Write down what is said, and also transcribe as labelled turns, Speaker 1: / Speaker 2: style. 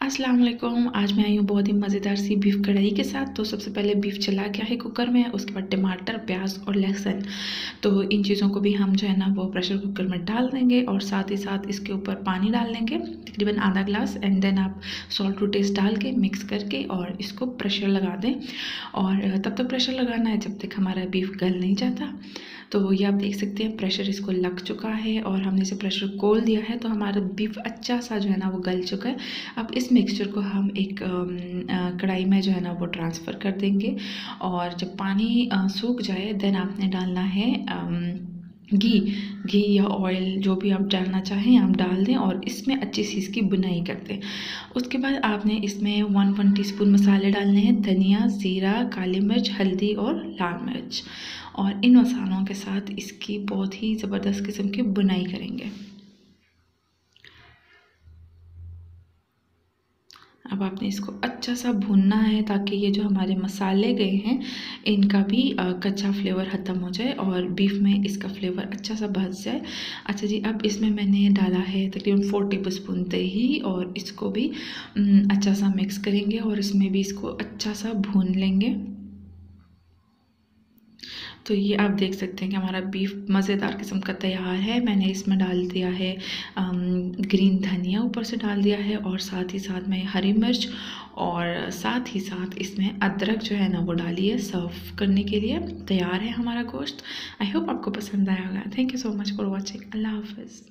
Speaker 1: अस्सलाम वालेकुम। आज मैं आई हूँ बहुत ही मज़ेदार सी बीफ कढ़ाई के साथ। तो सबसे पहले बीफ चला गया है कुकर में, उसके बाद टमाटर, प्याज और लहसुन, तो इन चीज़ों को भी हम जो है ना वो प्रेशर कुकर में डाल देंगे और साथ ही साथ इसके ऊपर पानी डाल देंगे तकरीबन आधा ग्लास। एंड देन आप सॉल्ट टू टेस्ट डाल के मिक्स करके और इसको प्रेशर लगा दें। और तब तक प्रेशर लगाना है जब तक हमारा बीफ गल नहीं जाता। तो ये आप देख सकते हैं प्रेशर इसको लग चुका है और हमने इसे प्रेशर खोल दिया है, तो हमारा बीफ अच्छा सा जो है ना वो गल चुका है। अब इस मिक्सचर को हम एक कढ़ाई में जो है ना वो ट्रांसफ़र कर देंगे और जब पानी सूख जाए देन आपने डालना है घी या ऑयल, जो भी आप डालना चाहें आप डाल दें और इसमें अच्छी सी इसकी बुनाई कर दें। उसके बाद आपने इसमें 1 टीस्पून मसाले डालने हैं, धनिया, ज़ीरा, काली मिर्च, हल्दी और लाल मिर्च। और इन मसालों के साथ इसकी बहुत ही ज़बरदस्त किस्म की बुनाई करेंगे। अब आपने इसको अच्छा सा भूनना है ताकि ये जो हमारे मसाले गए हैं इनका भी कच्चा फ्लेवर ख़त्म हो जाए और बीफ में इसका फ्लेवर अच्छा सा भस जाए। अच्छा जी, अब इसमें मैंने डाला है तकरीबन 4 टेबलस्पून दही और इसको भी अच्छा सा मिक्स करेंगे और इसमें भी इसको अच्छा सा भून लेंगे। तो ये आप देख सकते हैं कि हमारा बीफ मज़ेदार किस्म का तैयार है। मैंने इसमें डाल दिया है ग्रीन धनिया, ऊपर से डाल दिया है और साथ ही साथ में हरी मिर्च और साथ ही साथ इसमें अदरक जो है ना वो डाली है सर्व करने के लिए। तैयार है हमारा गोश्त। आई होप आपको पसंद आया होगा। Thank you so much for watching. अल्लाह हाफ़िज़।